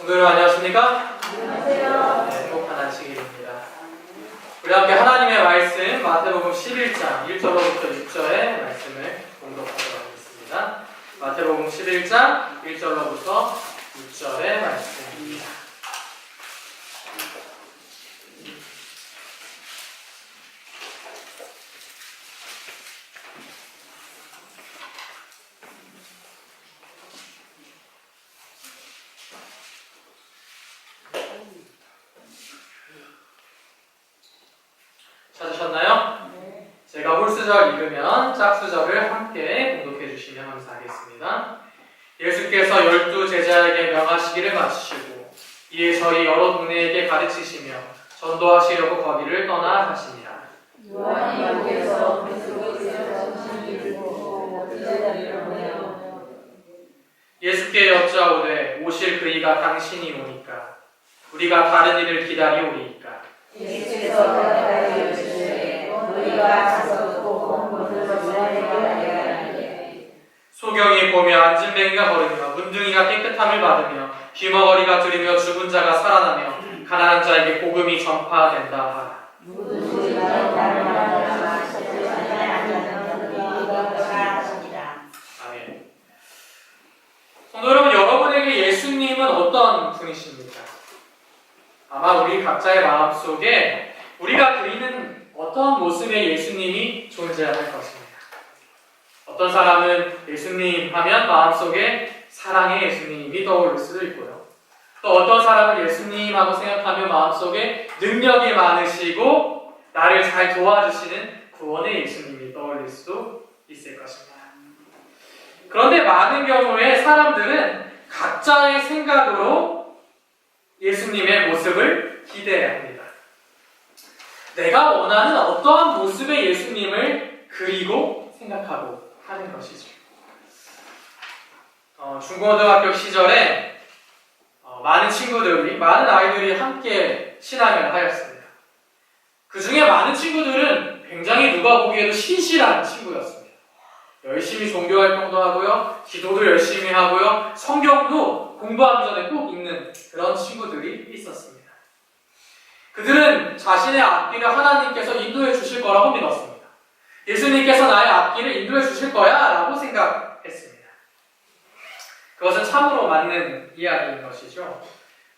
성도여러분 안녕하십니까? 안녕하세요. 네, 행복한 안식일입니다. 우리 함께 하나님의 말씀 마태복음 11장 1절로부터 6절의 말씀을 공독하도록 하겠습니다. 마태복음 11장 1절로부터 6절의 말씀입니다. 찾으셨나요? 네. 제가 홀수절 읽으면 짝수절을 함께 공독해 주시면 감사하겠습니다. 예수께서 12 제자에게 명하시기를 마치시고 이에 저희 여러 동네에게 가르치시며 전도하시려고 거기를 떠나 가시니라. 요한이 여기에서 그리스도께서 정신이 보고 제자들을 보내어 예수께 여짜오되 오실 그이가 당신이 오니까 우리가 다른 이를 기다리오리이까. 예수께서 대답하여 이르시되 너희가 가서 또 본문을 전하게 하리니 소경이 보며 안진뱅이가 걸으며 문둥이가 깨끗함을 받으며 귀머거리가 들으며 죽은 자가 살아나며 가난한 자에게 복음이 전파된다 하라. 누구든지 나를 따르라 하시지 아니하는 이가 하시니라. 아멘. 성도 여러분, 여러분에게 예수님은 어떤 분이십니까? 아마 우리 각자의 마음속에 우리가 그리는 어떤 모습의 예수님이 존재할 것입니다. 어떤 사람은 예수님 하면 마음속에 사랑의 예수님이 떠오를 수도 있고요. 또 어떤 사람은 예수님하고 생각하면 마음속에 능력이 많으시고 나를 잘 도와주시는 구원의 예수님이 떠올릴 수도 있을 것입니다. 그런데 많은 경우에 사람들은 각자의 생각으로 예수님의 모습을 기대합니다. 내가 원하는 어떠한 모습의 예수님을 그리고 생각하고 하는 것이죠. 중고등학교 시절에 많은 아이들이 함께 신앙을 하였습니다. 그 중에 많은 친구들은 굉장히 누가 보기에도 신실한 친구였습니다. 열심히 종교활동도 하고요, 기도도 열심히 하고요, 성경도 공부하기 전에 꼭 읽는 그런 친구들이 있었습니다. 그들은 자신의 앞길을 하나님께서 인도해 주실 거라고 믿었습니다. 예수님께서 나의 앞길을 인도해 주실 거야 라고 생각했습니다. 그것은 참으로 맞는 이야기인 것이죠.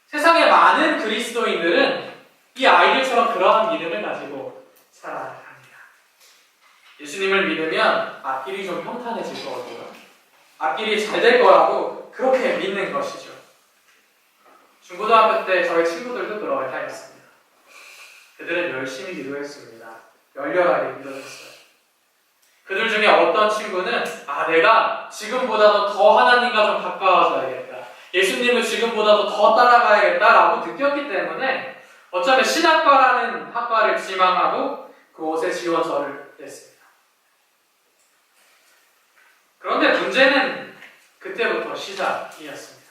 세상의 많은 그리스도인들은 이 아이들처럼 그러한 믿음을 가지고 살아갑니다. 예수님을 믿으면 앞길이 좀 평탄해질 거거든요. 앞길이 잘 될 거라고 그렇게 믿는 것이죠. 중고등학교 때 저희 친구들도 그러한 타입이었습니다. 그들은 열심히 기도했습니다. 열렬하게 믿어줬어요. 그들 중에 어떤 친구는 내가 지금보다도 더 하나님과 좀 가까워져야겠다. 예수님을 지금보다도 더 따라가야겠다라고 느꼈기 때문에 어쩌면 신학과라는 학과를 지망하고 그곳에 지원서를 냈습니다. 그런데 문제는 그때부터 시작이었습니다.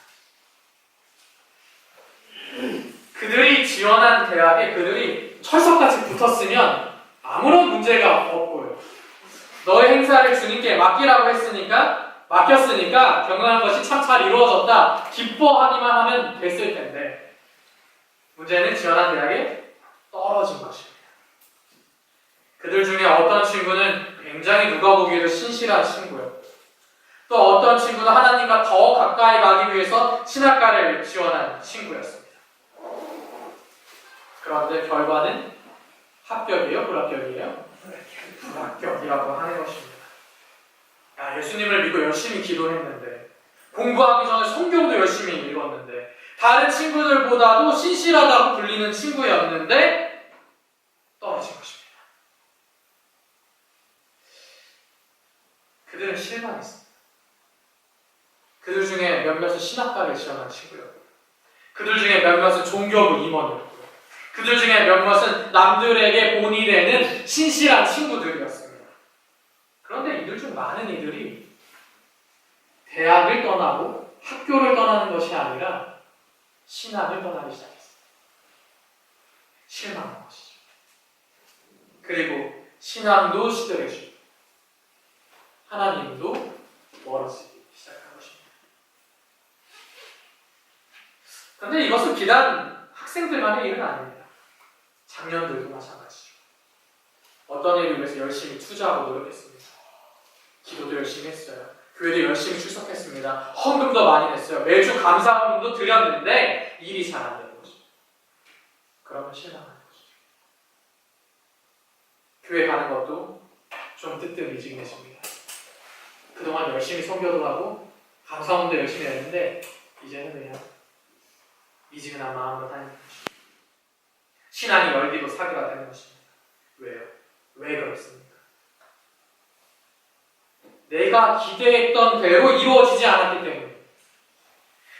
그들이 지원한 대학에 그들이 철석같이 붙었으면 아무런 문제가 없고요. 너의 행사를 주님께 맡기라고 맡겼으니까 경영하는 것이 참 잘 이루어졌다. 기뻐하기만 하면 됐을 텐데 문제는 지원한 대학에 떨어진 것입니다. 그들 중에 어떤 친구는 굉장히 누가 보기에도 신실한 친구였고 또 어떤 친구는 하나님과 더 가까이 가기 위해서 신학과를 지원한 친구였습니다. 그런데 결과는 합격이에요? 불합격이에요? 불합격이라고 하는 것입니다. 예수님을 믿고 열심히 기도했는데 공부하기 전에 성경도 열심히 읽었는데 다른 친구들보다도 신실하다고 불리는 친구였는데 떨어진 것입니다. 그들은 실망했습니다. 그들 중에 몇몇은 신학과를 지원한 친구였고 그들 중에 몇몇은 종교부 임원이었고 그들 중에 몇몇은 남들에게 본이 되는 신실한 친구들이었습니다. 그런데 이들 중 많은 이들이 대학을 떠나고 학교를 떠나는 것이 아니라 신학을 떠나기 시작했습니다. 실망한 것이죠. 그리고 신앙도 시들해지고 하나님도 멀어지기 시작한 것입니다. 그런데 이것은 비단 학생들만의 일은 아닙니다. 장년들도 마찬가지죠. 어떤 일을 위해서 열심히 투자하고 노력했습니다. 기도도 열심히 했어요. 교회도 열심히 출석했습니다. 헌금도 많이 냈어요. 매주 감사 헌금도 드렸는데 일이 잘 안 되는 거죠. 그러면 실망하는 거죠. 교회 가는 것도 좀 뜨뜻미지근해집니다. 그동안 열심히 선교도 하고 감사 헌금도 열심히 했는데 이제는 그냥 미지근한 마음으로 다니는 것입니다. 신앙이 열리고 사교가 되는 것입니다. 왜요? 왜 그렇습니까? 내가 기대했던 대로 이루어지지 않았기 때문에,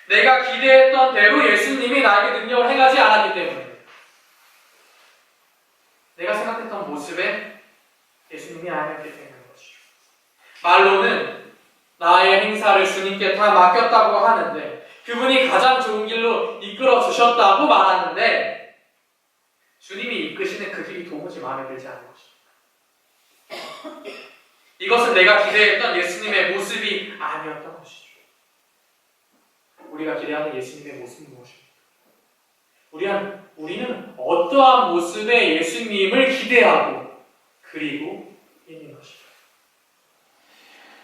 내가 기대했던 대로 예수님이 나에게 능력을 행하지 않았기 때문에, 내가 생각했던 모습에 예수님이 아니었기 때문인 것이죠. 말로는 나의 행사를 주님께 다 맡겼다고 하는데, 그분이 가장 좋은 길로 이끌어 주셨다고 말하는데, 주님이 이끄시는 그 길이 도무지 마음에 들지 않는 것입니다. 이것은 내가 기대했던 예수님의 모습이 아니었던 것이죠. 우리가 기대하는 예수님의 모습은 무엇입니까? 우리는 어떠한 모습의 예수님을 기대하고 그리고 있는 것입니다.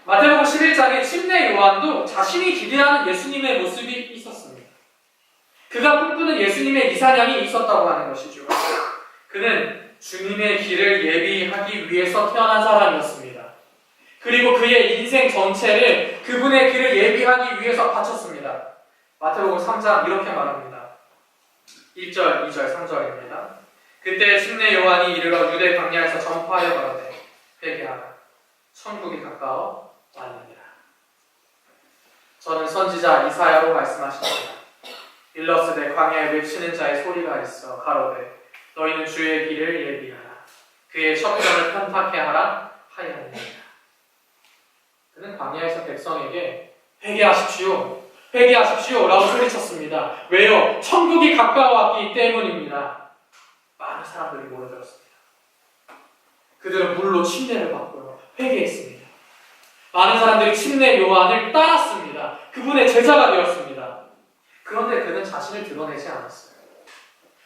마태복음 11장에 침례 요한도 자신이 기대하는 예수님의 모습이 있었습니다. 그가 꿈꾸는 예수님의 이사냥이 있었다고 하는 것이죠. 그는 주님의 길을 예비하기 위해서 태어난 사람이었습니다. 그리고 그의 인생 전체를 그분의 길을 예비하기 위해서 바쳤습니다. 마태복음 3장 이렇게 말합니다. 1절, 2절, 3절입니다. 그때 침례 요한이 이르러 유대 광야에서 전파하여 가로되 회개하라 천국이 가까워 왔느니라. 저는 선지자 이사야로 말씀하십니다. 일러스되 광야에 외치는 자의 소리가 있어 가로되 너희는 주의 길을 예비하라 그의 첩경을 편탁해 하라 하였느니라. 그는 광야에서 백성에게 회개하십시오, 회개하십시오 라고 소리쳤습니다. 왜요? 천국이 가까워왔기 때문입니다. 많은 사람들이 몰려들었습니다. 그들은 물로 침례를 받고요, 회개했습니다. 많은 사람들이 침례 요한을 따랐습니다. 그분의 제자가 되었습니다. 그런데 그는 자신을 드러내지 않았어요.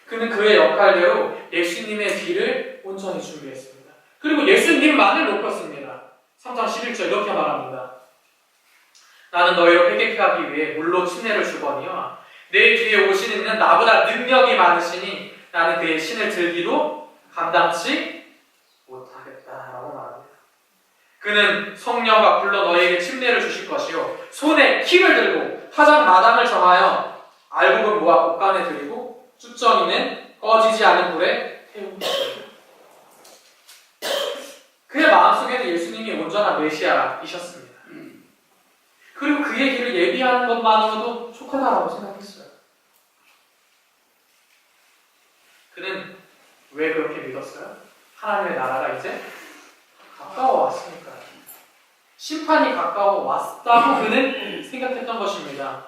그는 그의 역할대로 예수님의 길을 온전히 준비했습니다. 그리고 예수님만을 높였습니다. 3장 11절 이렇게 말합니다. 나는 너희를 회개케 하기 위해 물로 침례를 주거니와 내 뒤에 오시는 이는 나보다 능력이 많으시니 나는 그의 신을 들기도 감당치 못하겠다라고 말합니다. 그는 성령과 불러 너희에게 침례를 주실 것이요 손에 키를 들고 화장 마당을 정하여 알곡을 모아 곳간에 들이고 쭈정이는 꺼지지 않은 불에 태우고 있습니다. 그의 마음속에는 예수님이 온전한 메시아이셨습니다. 그리고 그의 길을 예비하는 것만으로도 촉하다라고 생각했어요. 그는 왜 그렇게 믿었어요? 하나님의 나라가 이제 가까워 왔으니까요. 심판이 가까워 왔다고 그는 생각했던 것입니다.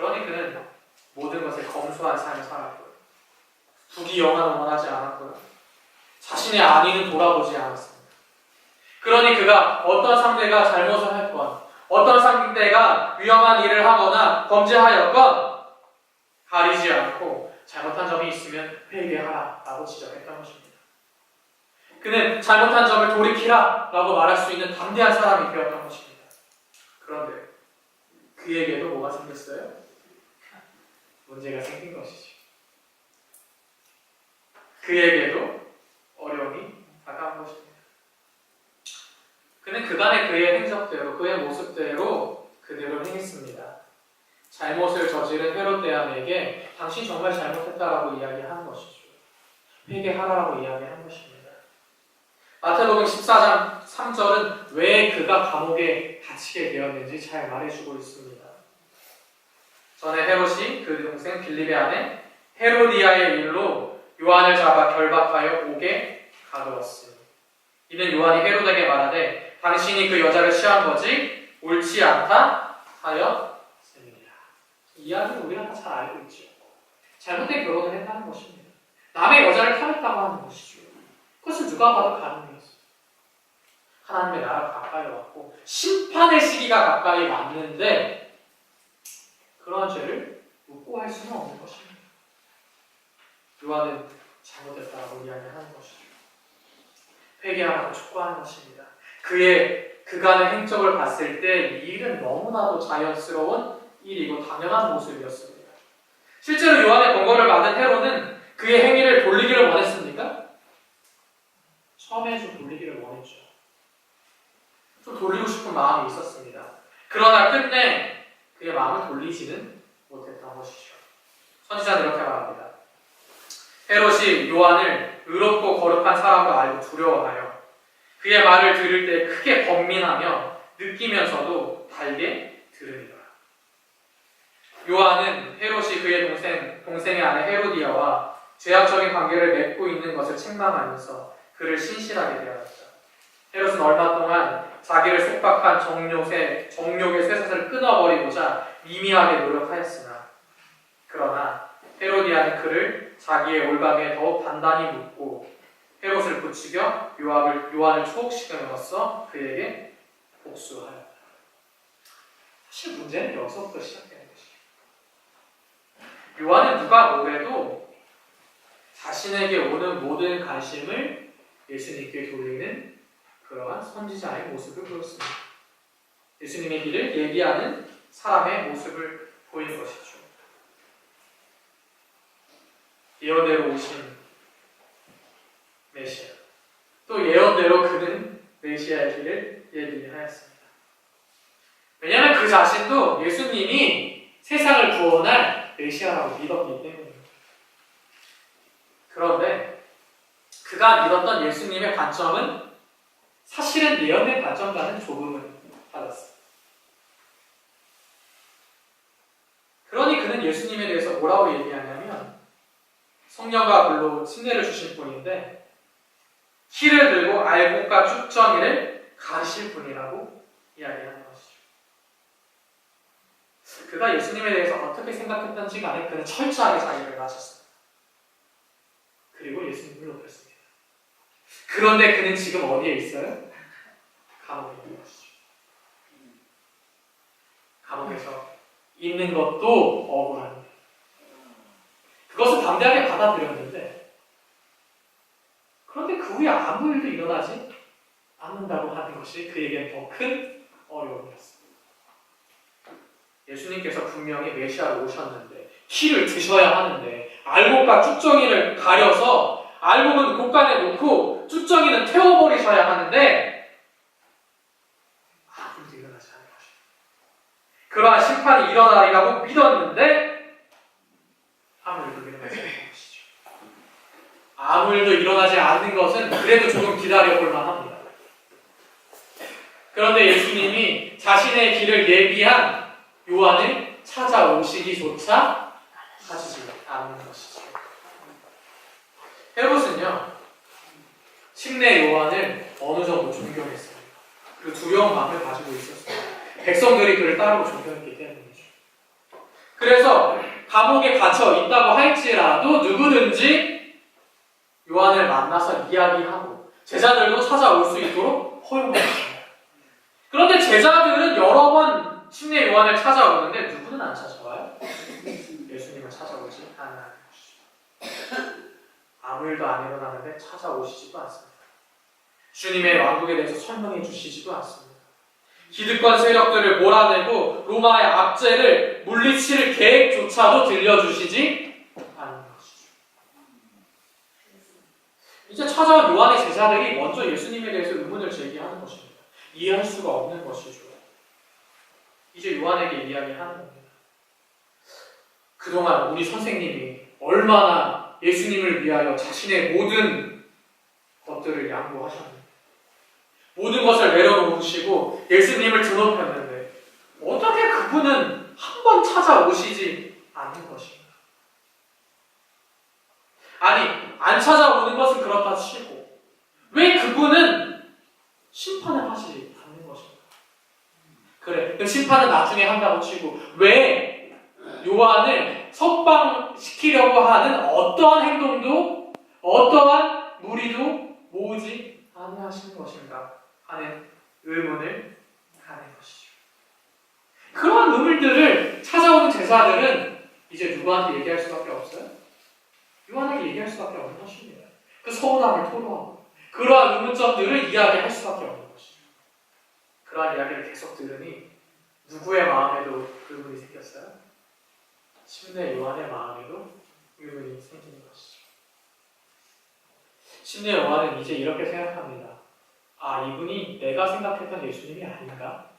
그러니 그는 모든 것에 검소한 삶을 살았고요. 부귀영화는 원하지 않았고요. 자신의 안위는 돌아보지 않았습니다. 그러니 그가 어떤 상대가 잘못을 했건 어떤 상대가 위험한 일을 하거나 범죄하였건 가리지 않고 잘못한 점이 있으면 회개하라 라고 지적했던 것입니다. 그는 잘못한 점을 돌이키라 라고 말할 수 있는 담대한 사람이 되었던 것입니다. 그런데 그에게도 뭐가 생겼어요? 문제가 생긴 것이죠. 그에게도 어려움이 다가온 것입니다. 그는 그간의 그의 행적대로, 그의 모습대로 그대로 행했습니다. 잘못을 저지른 헤롯 대왕에게 당신 정말 잘못했다라고 이야기한 것이죠. 회개하라고 이야기한 것입니다. 마태복음 14장 3절은 왜 그가 감옥에 갇히게 되었는지 잘 말해주고 있습니다. 전에 헤롯이 그 동생 빌립의 아내 헤로디아의 일로 요한을 잡아 결박하여 옥에 가두었으니 이는 요한이 헤롯에게 말하되 당신이 그 여자를 취한 것이 옳지 않다 하였습니다. 이 이야기는 우리가 다 잘 알고 있죠. 잘못된 결혼을 했다는 것입니다. 남의 여자를 탐했다고 하는 것이죠. 그것은 누가 봐도 가늠이었어요. 하나님의 나라가 가까이 왔고 심판의 시기가 가까이 왔는데 그러한 죄를 묻고 할 수는 없는 것입니다. 요한은 잘못했다고 이야기하는 것이죠. 회개하라고 촉구하는 것입니다. 그의 그간의 행적을 봤을 때 이 일은 너무나도 자연스러운 일이고 당연한 모습이었습니다. 실제로 요한의 권고를 받은 헤롯은 그의 행위를 돌리기를 원했습니까? 처음에 좀 돌리기를 원했죠. 좀 돌리고 싶은 마음이 있었습니다. 그러나 끝내 그의 마음을 돌리지는 못했던 것이죠. 선지자는 이렇게 말합니다. 헤롯이 요한을 의롭고 거룩한 사람으로 알고 두려워하여 그의 말을 들을 때 크게 번민하며 느끼면서도 달게 들으리라. 요한은 헤롯이 그의 동생의 아내 헤로디아와 죄악적인 관계를 맺고 있는 것을 책망하면서 그를 신실하게 대하였다. 헤롯은 얼마 동안 자기를 속박한 정욕의 쇠사슬을 끊어버리고자 미미하게 노력하였으나 그러나 헤로디아는 그를 자기의 올방에 더욱 단단히 묶고 헤롯을 부추겨 요한을 초옥시킴으로써 그에게 복수하였다. 사실 문제는 여기서부터 시작되는 것이에요. 요한은 누가 뭐래도 자신에게 오는 모든 관심을 예수님께 돌리는 그러한 선지자의 모습을 보였습니다. 예수님의 길을 얘기하는 사람의 모습을 보이는 것이죠. 예언대로 오신 메시아, 또 예언대로 그는 메시아의 길을 얘기하였습니다. 왜냐하면 그 자신도 예수님이 세상을 구원할 메시아라고 믿었기 때문입니다. 그런데 그가 믿었던 예수님의 관점은 사실은 예언의 관점과는 조금은 달랐습니다. 그러니 그는 예수님에 대해서 뭐라고 얘기하냐면 성령과 불로 침례를 주신 분인데 키를 들고 알곡과 쭉정이를 가르실 분이라고 이야기하는 것이죠. 그가 예수님에 대해서 어떻게 생각했던지 간에 그는 철저하게 자기를 낮췄습니다. 그리고 예수님을 높였습니다. 그런데 그는 지금 어디에 있어요? 감옥에 있는 것이죠. 감옥에서 있는 것도 억울합니다. 그것을 담대하게 받아들였는데 그런데 그 후에 아무 일도 일어나지 않는다고 하는 것이 그에겐 더 큰 어려움이었습니다. 예수님께서 분명히 메시아로 오셨는데 키를 드셔야 하는데 알곡과 쭉정이를 가려서 알곡은 곳간에 놓고 쭉정이는 태워버리셔야 하는데 아무 일도 일어나지 않는 것입니다. 그러한 심판이 일어나리라고 믿었는데 아무 일도 일어나지 않는 것이죠. 아무 일도 일어나지 않는 것은 그래도 조금 기다려볼 만합니다. 그런데 예수님이 자신의 길을 예비한 요한을 찾아오시기조차 하시지 않는 것이죠. 헤롯은요, 침례 요한을 어느 정도 존경했습니다. 그리고 두려운 마음을 가지고 있었습니다. 백성들이 그를 따르고 존경했기 때문이죠. 그래서 감옥에 갇혀 있다고 할지라도 누구든지 요한을 만나서 이야기하고 제자들도 찾아올 수 있도록 허용했습니다. 그런데 제자들은 여러 번 침례 요한을 찾아오는데 누구는 안 찾아와요? 예수님을 찾아오지 않는 것이죠. 아무 일도 안 일어나는데 찾아오시지도 않습니다. 주님의 왕국에 대해서 설명해 주시지도 않습니다. 기득권 세력들을 몰아내고 로마의 압제를 물리칠 계획조차도 들려주시지 않는 것이죠. 이제 찾아온 요한의 제자들이 먼저 예수님에 대해서 의문을 제기하는 것입니다. 이해할 수가 없는 것이죠. 이제 요한에게 이야기하는 겁니다. 그동안 우리 선생님이 얼마나 예수님을 위하여 자신의 모든 것들을 양보하셨는데 모든 것을 내려놓으시고 예수님을 드높였는데 어떻게 그분은 한 번 찾아오시지 않는 것인가? 아니, 안 찾아오는 것은 그렇다 치고 왜 그분은 심판을 하시지 않는 것인가? 그래, 그 심판은 나중에 한다고 치고 왜 요한을 석방시키려고 하는 어떠한 행동도 어떠한 무리도 모으지 아니하시는 것인가 하는 의문을 가는 것이죠. 그러한 의문들을 찾아오는 제자들은 이제 누구한테 얘기할 수밖에 없어요? 요한에게 얘기할 수밖에 없는 것입니다. 그 서운함을 토로하고 그러한 의문점들을 이야기할 수밖에 없는 것이죠. 그러한 이야기를 계속 들으니 누구의 마음에도 의문이 생겼어요? 심내 요한의 마음에도 의문이 생기는 것이죠. 심내 요한은 이제 이렇게 생각합니다. 아, 이분이 내가 생각했던 예수님이 아닌가?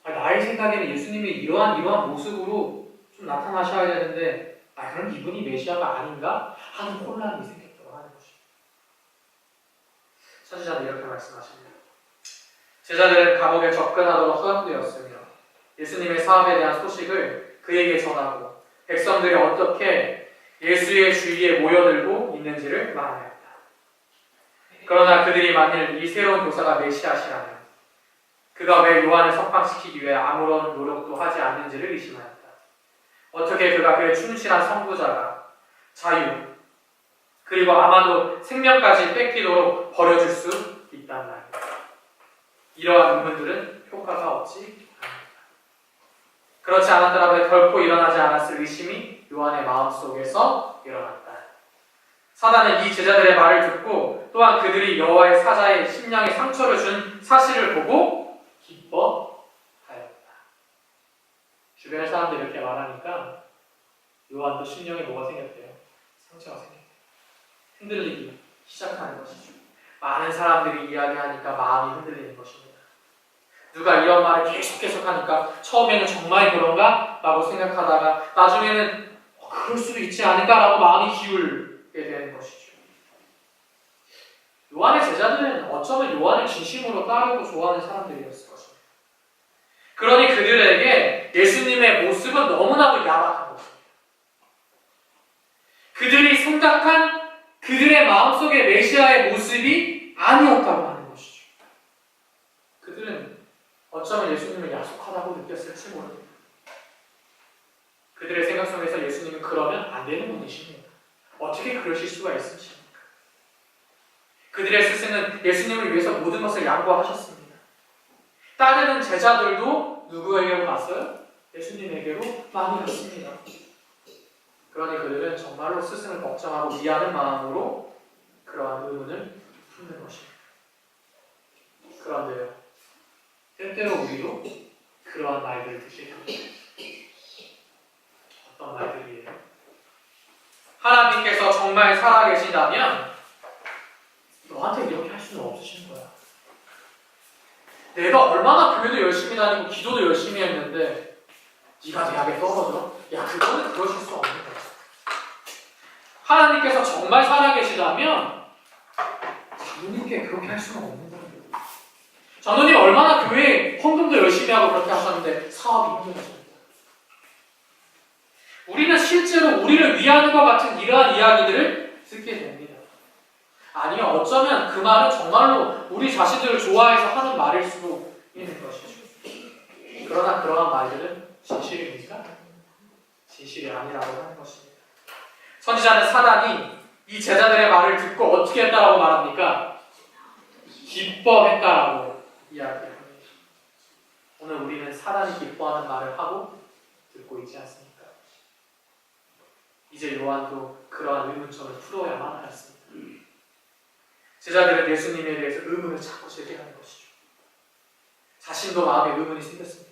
나의 생각에는 예수님이 이러한 모습으로 좀 나타나셔야 되는데 그럼 이분이 메시아가 아닌가? 하는 혼란이 생겼다고 하는 것입니다. 선지자는 이렇게 말씀하십니다. 제자들은 감옥에 접근하도록 허용되었으며 예수님의 사업에 대한 소식을 그에게 전하고 백성들이 어떻게 예수의 주위에 모여들고 있는지를 말하였다. 그러나 그들이 만일 이 새로운 교사가 메시아시라면 그가 왜 요한을 석방시키기 위해 아무런 노력도 하지 않는지를 의심하였다. 어떻게 그가 그의 충실한 선구자가 자유 그리고 아마도 생명까지 뺏기도록 버려줄 수 있단 말이다. 이러한 의문들은 효과가 없지 않았다. 그렇지 않았더라도 결코 일어나지 않았을 의심이 요한의 마음속에서 일어났다. 사단은 이 제자들의 말을 듣고 또한 그들이 여호와의 사자의 심령에 상처를 준 사실을 보고 기뻐하였다. 주변의 사람들이 이렇게 말하니까 요한도 심령에 뭐가 생겼대요? 상처가 생겼대요. 흔들리기 시작하는 것이죠. 많은 사람들이 이야기하니까 마음이 흔들리는 것입니다. 누가 이런 말을 계속 하니까 처음에는 정말 그런가? 라고 생각하다가 나중에는 그럴 수도 있지 않을까? 라고 마음이 기울게 되는 것이죠. 요한의 제자들은 어쩌면 요한을 진심으로 따르고 좋아하는 사람들이었을 것입니다. 그러니 그들에게 예수님의 모습은 너무나도 야박한 것입니다. 그들이 생각한 그들의 마음속의 메시아의 모습이 아니었다고 하는 것이죠. 그들은 어쩌면 예수님을 야속하다고 느꼈을지 모릅니다. 그들의 생각 속에서 예수님은 그러면 안 되는 분이십니다. 어떻게 그러실 수가 있으십니까? 그들의 스승은 예수님을 위해서 모든 것을 양보하셨습니다. 따르는 제자들도 누구에게로 갔어요? 예수님에게로 많이 갔습니다. 그러니 그들은 정말로 스승을 걱정하고 미안한 마음으로 그러한 의문을 품는 것입니다. 그런데요, 때때로 우리도 그러한 말들을 듣게 합니다. 어떤 말들이에요? 하나님께서 정말 살아계신다면 너한테 이렇게 할 수는 없으신 거야. 내가 얼마나 교회도 열심히 다니고 기도도 열심히 했는데 네가 대학에 떨어져? 야, 그거는 그러실 수 없는 거야. 하나님께서 정말 살아계시다면 장로님께 그렇게 할 수는 없는 거예요. 장로님 얼마나 교회 헌금도 열심히 하고 그렇게 하셨는데 사업이 힘들어집니다. 우리는 실제로 우리를 위하는 것 같은 이러한 이야기들을 듣게 됩니다. 아니요, 어쩌면 그 말은 정말로 우리 자신들을 좋아해서 하는 말일 수도 있는 것이죠. 그러나 그러한 말들은 진실입니까? 진실이 아니라고 하는 것입니다. 선지자는 사단이 이 제자들의 말을 듣고 어떻게 했다라고 말합니까? 기뻐했다라고 이야기합니다. 오늘 우리는 사단이 기뻐하는 말을 하고 듣고 있지 않습니까? 이제 요한도 그러한 의문점을 풀어야만 하였습니다. 제자들은 예수님에 대해서 의문을 자꾸 제기하는 것이죠. 자신도 마음에 의문이 생겼습니다.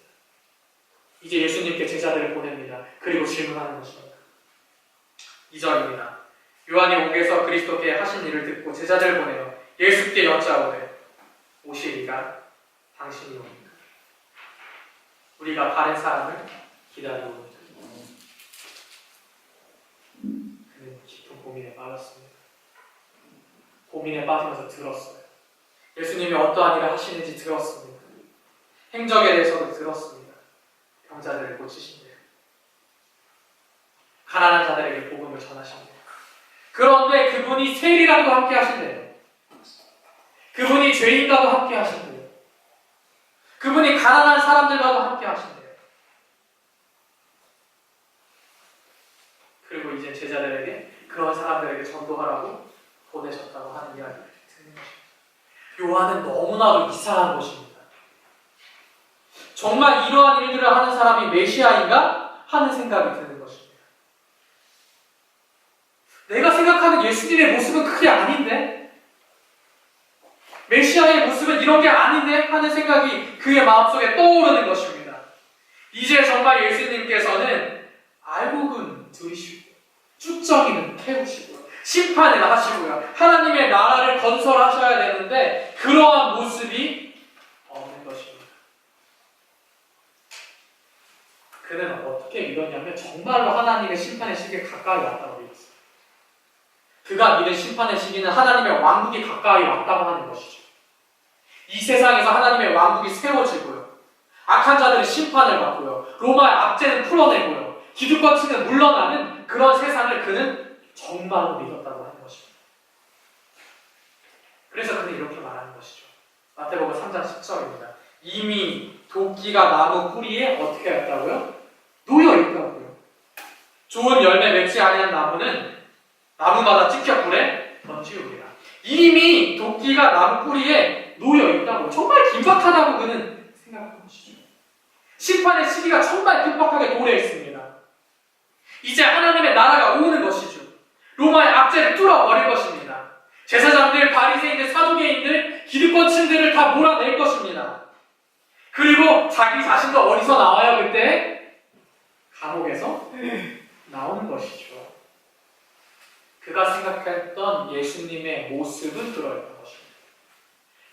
이제 예수님께 제자들을 보냅니다. 그리고 질문하는 것입니다. 2절입니다. 요한이 옥에서 그리스도께 하신 일을 듣고 제자들을 보내어 예수께 여짜오되 오시리가 당신이 옵니까? 우리가 다른 사람을 기다리옵니다. 그는 깊은 고민에 빠졌습니다. 고민에 빠지면서 들었어요. 예수님이 어떠한 일을 하시는지 들었습니다. 행적에 대해서도 들었습니다. 병자들을 고치신대요. 가난한 자들에게 복음을 전하신대요. 그런데 그분이 세리랑도 함께 하신대요. 그분이 죄인과도 함께 하신대요. 그분이 가난한 사람들과도 함께 하신대요. 그리고 이제 제자들에게 그런 사람들에게 전도하라고 보내셨다고 하는 이야기를 듣는 것입니다. 요한은 너무나도 이상한 것입니다. 정말 이러한 일들을 하는 사람이 메시아인가? 하는 생각이 드는 것입니다. 내가 생각하는 예수님의 모습은 그게 아닌데? 메시아의 모습은 이런 게 아닌데? 하는 생각이 그의 마음속에 떠오르는 것입니다. 이제 정말 예수님께서는 알곡은 들이시고 쭉정이는 태우시고요. 심판을 하시고요. 하나님의 나라를 건설하셔야 되는데 그러한 모습이 없는 것입니다. 그는 어떻게 믿었냐면 정말로 하나님의 심판의 시기에 가까이 왔다고 믿었어요. 그가 믿은 심판의 시기는 하나님의 왕국이 가까이 왔다고 하는 것이죠. 이 세상에서 하나님의 왕국이 세워지고요. 악한 자들은 심판을 받고요. 로마의 압제는 풀어내고요. 기득권층은 물러나는 그런 세상을 그는 정말로 믿었다고 하는 것입니다. 그래서 그는 이렇게 말하는 것이죠. 마태복음 3장 10절입니다. 이미 도끼가 나무 뿌리에 어떻게 했다고요? 놓여 있다고요. 좋은 열매 맺지 아니한 나무는 나무마다 찍혀 불에 던지우리라. 이미 도끼가 나무 뿌리에 놓여 있다고. 정말 긴박하다고 그는 생각한 것이죠. 심판의 시기가 정말 긴박하게 도래했습니다. 이제 하나님의 나라가 오는 것이죠. 로마의 압제를 뚫어버릴 것입니다. 제사장들, 바리새인들, 사두개인들, 기득권층들을 다 몰아낼 것입니다. 그리고 자기 자신도 어디서 나와요? 그때 감옥에서 나오는 것이죠. 그가 생각했던 예수님의 모습은 그러했던 것입니다.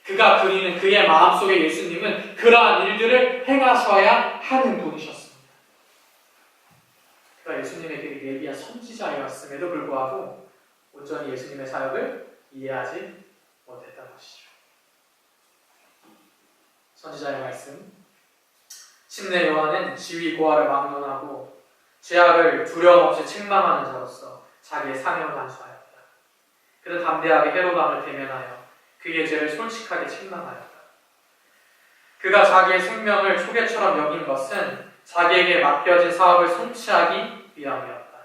그가 그리는 그의 마음속의 예수님은 그러한 일들을 행하셔야 하는 분이셨습니다. 그가 예수님에게 예비한 선지자였음에도 불구하고 온전히 예수님의 사역을 이해하지 못했던 것이죠. 선지자의 말씀. 침례 요한은 지위 고하를 막론하고 죄악을 두려움 없이 책망하는 자로서 자기의 사명을 완수하였다. 그는 담대하게 헤롯 왕을 대면하여 그의 죄를 솔직하게 책망하였다. 그가 자기의 생명을 초계처럼 여긴 것은 자기에게 맡겨진 사업을 성취하기 위함이었다.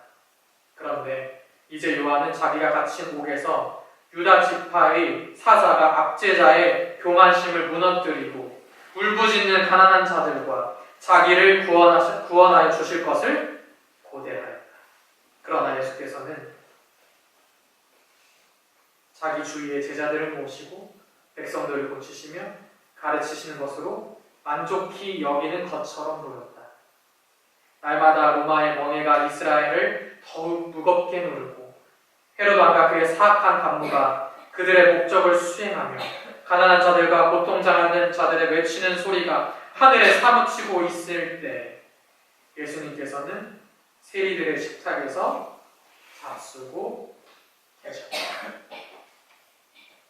그런데 이제 요한은 자기가 갇힌 옥에서 유다 지파의 사자가 압제자의 교만심을 무너뜨리고 울부짖는 가난한 자들과 자기를 구원하여 주실 것을 고대하였다. 그러나 예수께서는 자기 주위의 제자들을 모시고 백성들을 고치시며 가르치시는 것으로 만족히 여기는 것처럼 보였다. 날마다 로마의 멍에가 이스라엘을 더욱 무겁게 누르고 헤롯 왕과 그의 사악한 간무가 그들의 목적을 수행하며 가난한 자들과 고통당하는 자들의 외치는 소리가 하늘에 사무치고 있을 때 예수님께서는 세리들의 식탁에서 잡수고 계셨다.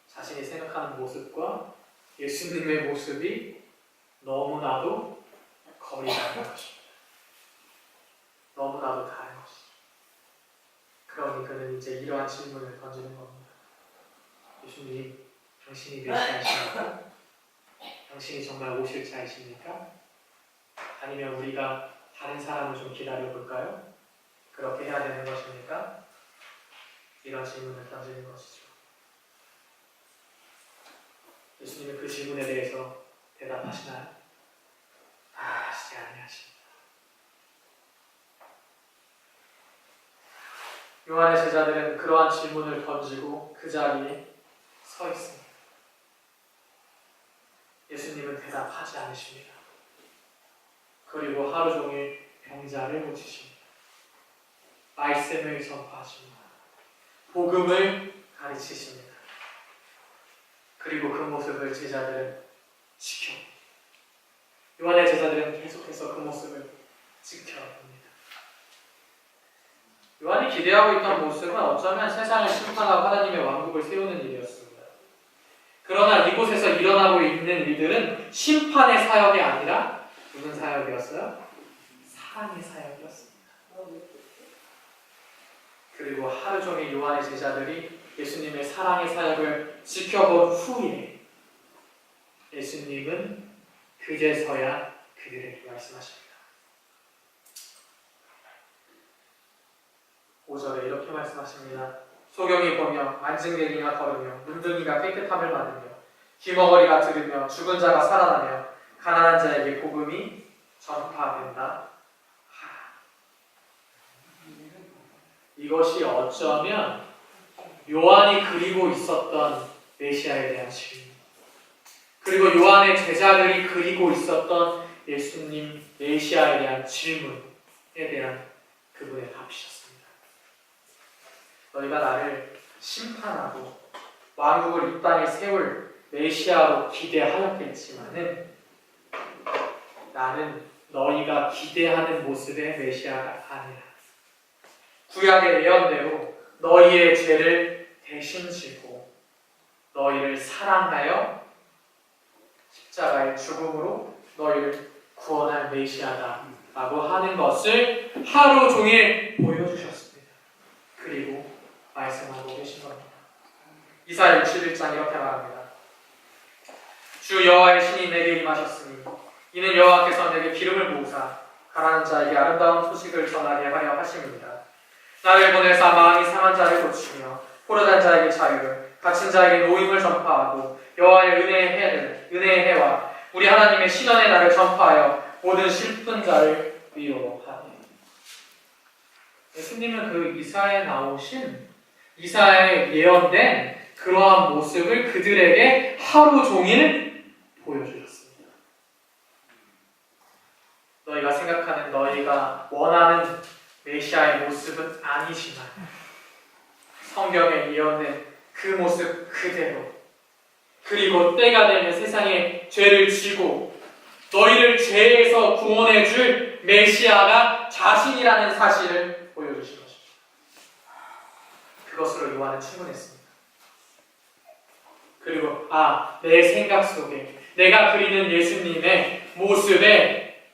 자신이 생각하는 모습과 예수님의 모습이 너무나도 거리가 있는 것입니다. 너무나도 다른 것이죠. 그러니 그는 이제 이러한 질문을 던지는 겁니다. 예수님, 당신이 메시아이십니까? 당신이 정말 오실 자이십니까? 아니면 우리가 다른 사람을 좀 기다려볼까요? 그렇게 해야 되는 것입니까? 이런 질문을 던지는 것이죠. 예수님은 그 질문에 대해서 대답하시나요? 하시지 아니하십니다. 요한의 제자들은 그러한 질문을 던지고 그 자리에 서 있습니다. 예수님은 대답하지 않으십니다. 그리고 하루 종일 병자를 고치십니다. 말씀을 전파하십니다. 복음을 가르치십니다. 그리고 그 모습을 제자들은 지켜봅니다. 요한의 제자들은 계속해서 그 모습을 지켜봅니다. 요한이 기대하고 있던 모습은 어쩌면 세상을 심판하고 하나님의 왕국을 세우는 일이었습니다. 그러나 이곳에서 일어나고 있는 일들은 심판의 사역이 아니라 무슨 사역이었어요? 사랑의 사역이었습니다. 그리고 하루 종일 요한의 제자들이 예수님의 사랑의 사역을 지켜본 후에 예수님은 그제서야 그들에게 말씀하십니다. 5절에 이렇게 말씀하십니다. 소경이 보며 안증뱅이가 걸으며 문둥이가 깨끗함을 받으며 귀머거리가 들으며 죽은 자가 살아나며 가난한 자에게 복음이 전파된다. 이것이 어쩌면 요한이 그리고 있었던 메시아에 대한 질문, 그리고 요한의 제자들이 그리고 있었던 예수님 메시아에 대한 질문에 대한 그분의 답이셨습니다. 너희가 나를 심판하고 왕국을 이 땅에 세울 메시아로 기대하였겠지만은 나는 너희가 기대하는 모습의 메시아가 아니라 구약의 예언대로 너희의 죄를 대신 지고 너희를 사랑하여 십자가의 죽음으로 너희를 구원할 메시아다 라고 하는 것을 하루 종일 보여주셨습니다. 그리고 말씀하고 계신 겁니다. 이사야 61장 이렇게 말합니다. 주 여호와의 신이 내게 임하셨으니 이는 여호와께서 내게 기름을 부으사 가난한 자에게 아름다운 소식을 전하게 하려 하심입니다. 나를 보내사 마음이 상한 자를 고치며 포로된 자에게 자유를, 갇힌 자에게 노임을 전파하고 여호와의 은혜의 해와 우리 하나님의 신원의 날을 전파하여 모든 슬픈 자를 위로하네. 예수님은 그 이사야에 나오신, 이사야에 예언된 그러한 모습을 그들에게 하루 종일 보여주셨습니다. 너희가 생각하는, 너희가 원하는 메시아의 모습은 아니지만 성경에 예언된 그 모습 그대로, 그리고 때가 되면 세상에 죄를 지고 너희를 죄에서 구원해 줄 메시아가 자신이라는 사실을 보여주신 것입니다. 그것으로 요한은 충분했습니다. 그리고 내 생각 속에 내가 그리는 예수님의 모습에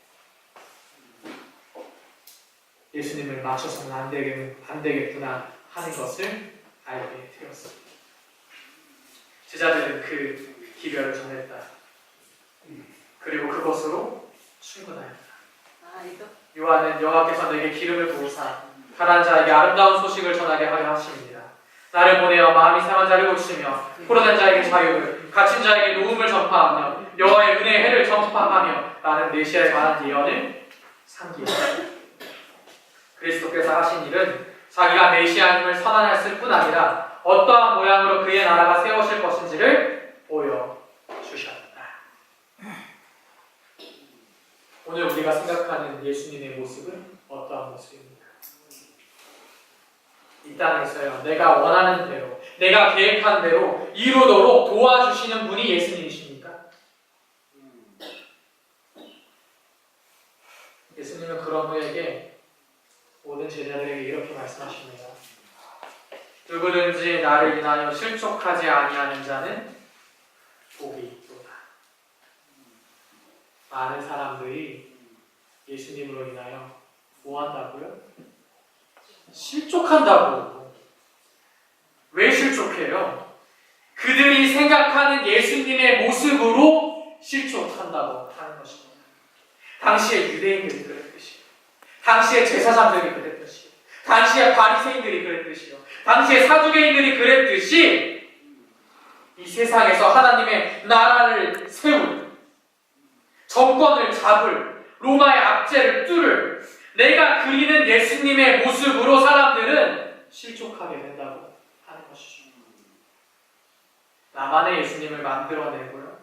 예수님을 맞춰서는 안 되겠구나 하는 것을 알게 되었습니다. 제자들은 그 기별을 전했다. 그리고 그것으로 충분하였다. 요한은 여호와께서 내게 기름을 부으사 가난한 자에게 아름다운 소식을 전하게 하려 하십니다. 나를 보내어 마음이 상한 자를 고치며 포로된 자에게 자유를, 갇힌 자에게 노움을 전파하며 여호와의 은혜의 해를 전파하며 라는 메시아에 관한 예언을 상기했다. 그리스도께서 하신 일은 자기가 메시아임을 선언했을 뿐 아니라 어떠한 모양으로 그의 나라가 세워질 것인지를 보여주셨다. 오늘 우리가 생각하는 예수님의 모습은 어떠한 모습입니까? 이 땅에서요, 내가 원하는 대로, 내가 계획한 대로 이루도록 도와주시는 분이 예수님이십니까? 예수님은 그런 후에게 모든 제자들에게 이렇게 말씀하십니다. 누구든지 나를 인하여 실족하지 아니하는 자는 복이 있도다. 많은 사람들이 예수님으로 인하여 뭐 한다고요? 실족한다고. 왜 실족해요? 그들이 생각하는 예수님의 모습으로 실족한다고 하는 것입니다. 당시의 유대인들이 그랬듯이, 당시의 제사장들이 그랬듯이, 당시의 바리새인들이 그랬듯이요, 당시의 사두개인들이 그랬듯이 이 세상에서 하나님의 나라를 세울, 정권을 잡을, 로마의 압제를 뚫을 내가 그리는 예수님의 모습으로 사람들은 실족하게 된다고 하는 것이죠. 나만의 예수님을 만들어내고요,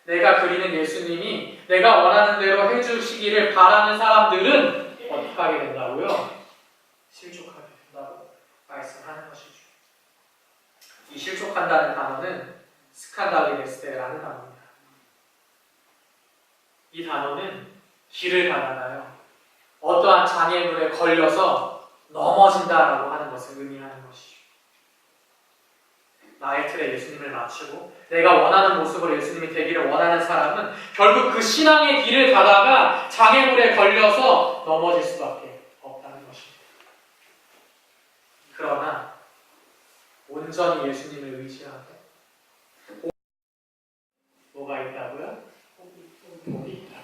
내가 그리는 예수님이 내가 원하는 대로 해주시기를 바라는 사람들은 어떻게 하게 된다고요? 실족하게 된다고 말씀하는 것이죠. 이 실족한다는 단어는 스칸달리게스테라는 단어입니다. 이 단어는 길을 가다가요, 어떠한 장애물에 걸려서 넘어진다라고 하는 것을 의미하는 것이죠. 나의 틀에 예수님을 맞추고 내가 원하는 모습으로 예수님이 되기를 원하는 사람은 결국 그 신앙의 길을 가다가 장애물에 걸려서 넘어질 수밖에 없다는 것입니다. 그러나 온전히 예수님을 의지하고 뭐가 있다고요? 복이 있다.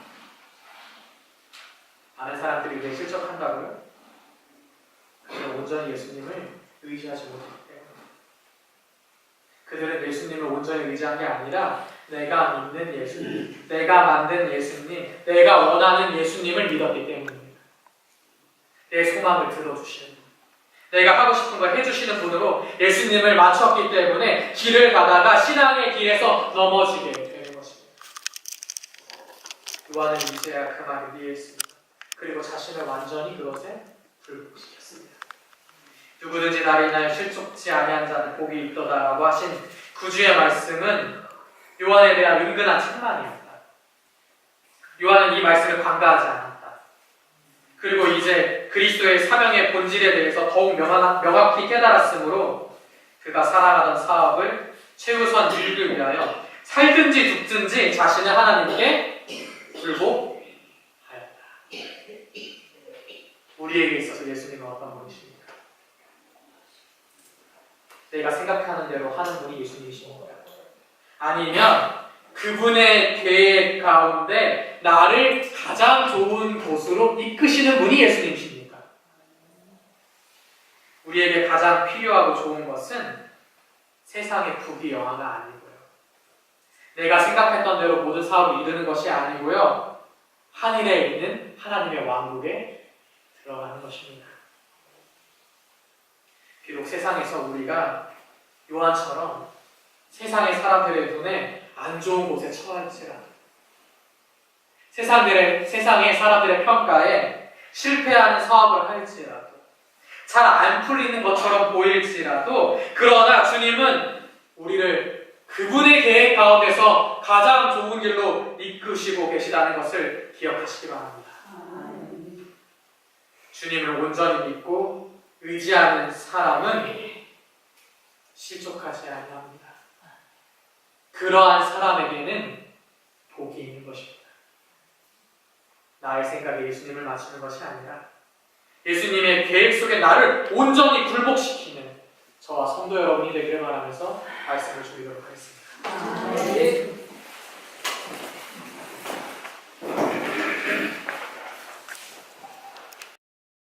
많은 사람들이 왜 실족한다고요? 그들은 온전히 예수님을 의지하지 못했기 때문에. 그들은 예수님을 온전히 의지한 게 아니라 내가 믿는 예수님, 내가 만든 예수님, 내가 원하는 예수님을 믿었기 때문입니다. 내 소망을 들어주시는 분, 내가 하고 싶은 걸 해주시는 분으로 예수님을 맞췄기 때문에 길을 가다가 신앙의 길에서 넘어지게 되는 것입니다. 요한은 이제야 그 말을 이해했습니다. 그리고 자신을 완전히 그것에 불복시켰습니다. 누구든지 나를 인하여 실족지 아니한 자는 복이 있도다라고 하신 구주의 말씀은 요한에 대한 은근한 책망이었다. 요한은 이 말씀을 간과하지 않았다. 그리고 이제 그리스도의 사명의 본질에 대해서 더욱 명확히 깨달았으므로 그가 살아가던 사업을 최우선 이루기 위하여 살든지 죽든지 자신을 하나님께 굴복하였다. 우리에게 있어서 예수님은 어떤 분이십니까? 내가 생각하는 대로 하는 분이 예수님이십니까? 아니면 그분의 계획 가운데 나를 가장 좋은 곳으로 이끄시는 분이 예수님이십니까? 우리에게 가장 필요하고 좋은 것은 세상의 부귀영화가 아니고요. 내가 생각했던 대로 모든 사업을 이루는 것이 아니고요. 하늘에 있는 하나님의 왕국에 들어가는 것입니다. 비록 세상에서 우리가 요한처럼 세상의 사람들의 눈에 안 좋은 곳에 처할지라도, 세상의 사람들의 평가에 실패하는 사업을 할지라도, 잘 안 풀리는 것처럼 보일지라도, 그러나 주님은 우리를 그분의 계획 가운데서 가장 좋은 길로 이끄시고 계시다는 것을 기억하시기 바랍니다. 주님을 온전히 믿고 의지하는 사람은 실족하지 아니합니다. 그러한 사람에게는 복이 있는 것입니다. 나의 생각에 예수님을 맞추는 것이 아니라 예수님의 계획 속에 나를 온전히 굴복시키는 저와 성도 여러분이 되기를 바라면서 말씀을 드리도록 하겠습니다.